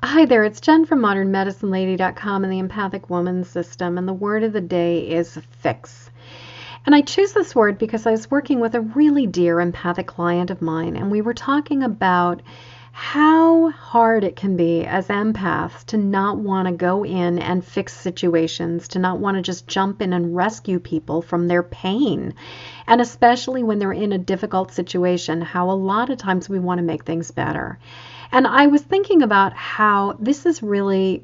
Hi there, it's Jen from modernmedicinelady.com and the Empathic Woman System, and the word of the day is fix. And I choose this word because I was working with a really dear empathic client of mine, and we were talking about how hard it can be as empaths to not want to go in and fix situations, to not want to just jump in and rescue people from their pain. And especially when they're in a difficult situation, how a lot of times we want to make things better. And I was thinking about how this is really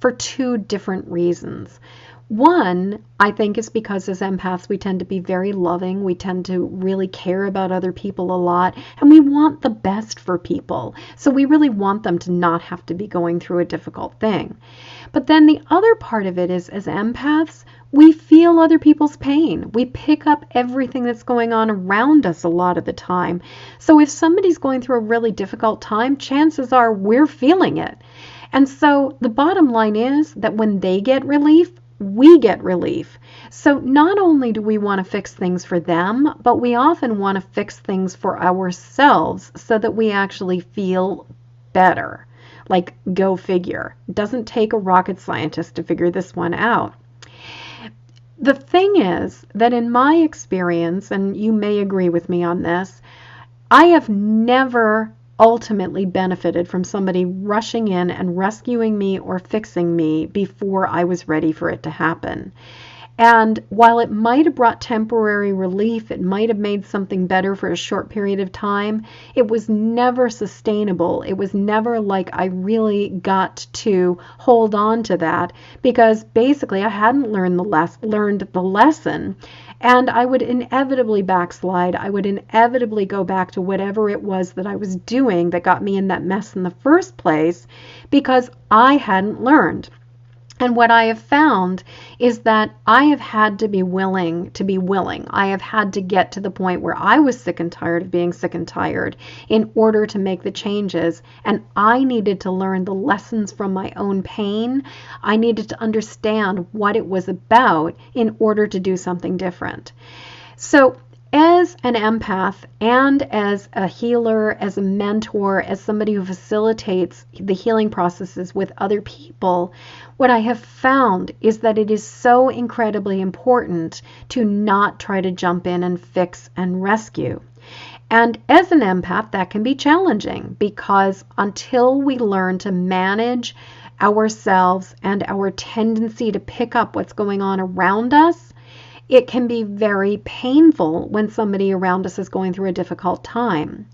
for two different reasons. One, I think, is because as empaths, we tend to be very loving. We tend to really care about other people a lot, and we want the best for people. So we really want them to not have to be going through a difficult thing. But then the other part of it is, as empaths, we feel other people's pain. We pick up everything that's going on around us a lot of the time. So if somebody's going through a really difficult time, chances are we're feeling it. And so the bottom line is that when they get relief, we get relief. So not only do we want to fix things for them, but we often want to fix things for ourselves so that we actually feel better. Like, go figure. It doesn't take a rocket scientist to figure this one out. The thing is that in my experience, and you may agree with me on this, I have never ultimately benefited from somebody rushing in and rescuing me or fixing me before I was ready for it to happen. And while it might have brought temporary relief, it might have made something better for a short period of time, it was never sustainable. It was never like I really got to hold on to that, because basically I hadn't learned the lesson, and I would inevitably backslide. I would inevitably go back to whatever it was that I was doing that got me in that mess in the first place, because I hadn't learned. And what I have found is that I have had to be willing to be willing. I have had to get to the point where I was sick and tired of being sick and tired in order to make the changes. And I needed to learn the lessons from my own pain. I needed to understand what it was about in order to do something different. So as an empath and as a healer, as a mentor, as somebody who facilitates the healing processes with other people, what I have found is that it is so incredibly important to not try to jump in and fix and rescue. And as an empath, that can be challenging, because until we learn to manage ourselves and our tendency to pick up what's going on around us, it can be very painful when somebody around us is going through a difficult time.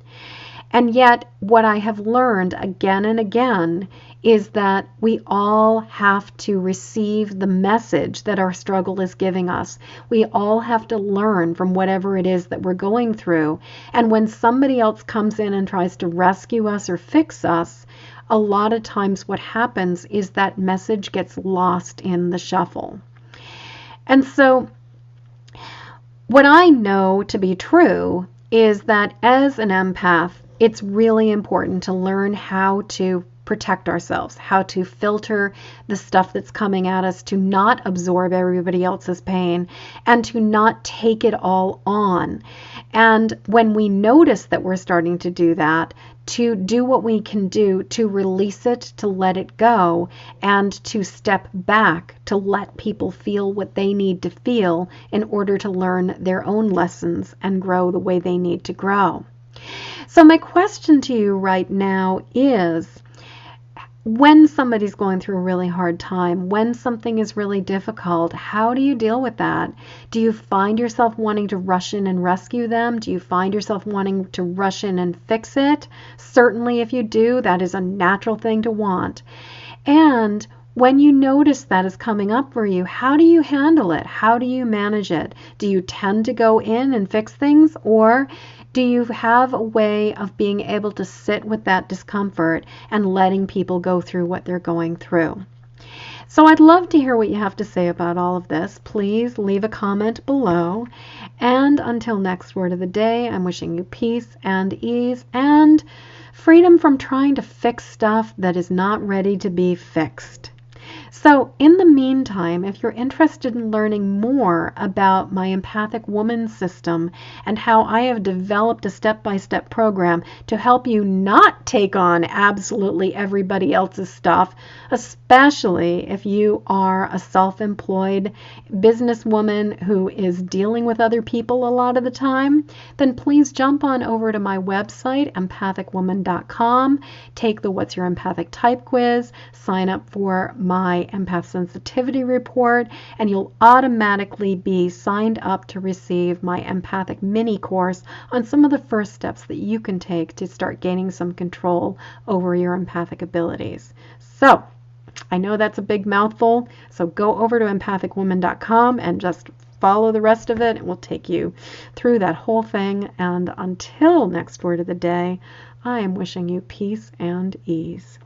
And yet, what I have learned again and again is that we all have to receive the message that our struggle is giving us. We all have to learn from whatever it is that we're going through. And when somebody else comes in and tries to rescue us or fix us, a lot of times what happens is that message gets lost in the shuffle. And so, what I know to be true is that as an empath, it's really important to learn how to protect ourselves, how to filter the stuff that's coming at us, to not absorb everybody else's pain, and to not take it all on. And when we notice that we're starting to do that, to do what we can do to release it, to let it go, and to step back, to let people feel what they need to feel in order to learn their own lessons and grow the way they need to grow. So my question to you right now is, when somebody's going through a really hard time, when something is really difficult, how do you deal with that? Do you find yourself wanting to rush in and rescue them? Do you find yourself wanting to rush in and fix it? Certainly, if you do, that is a natural thing to want. And when you notice that is coming up for you, how do you handle it? How do you manage it? Do you tend to go in and fix things, or do you have a way of being able to sit with that discomfort and letting people go through what they're going through? So I'd love to hear what you have to say about all of this. Please leave a comment below. And until next word of the day, I'm wishing you peace and ease and freedom from trying to fix stuff that is not ready to be fixed. So in the meantime, if you're interested in learning more about my Empathic Woman system and how I have developed a step-by-step program to help you not take on absolutely everybody else's stuff, especially if you are a self-employed businesswoman who is dealing with other people a lot of the time, then please jump on over to my website, empathicwoman.com, take the What's Your Empathic Type quiz, sign up for my Empath Sensitivity Report, and you'll automatically be signed up to receive my Empathic Mini Course on some of the first steps that you can take to start gaining some control over your empathic abilities. So, I know that's a big mouthful, so go over to empathicwoman.com and just follow the rest of it. It will take you through that whole thing. And until next word of the day, I am wishing you peace and ease.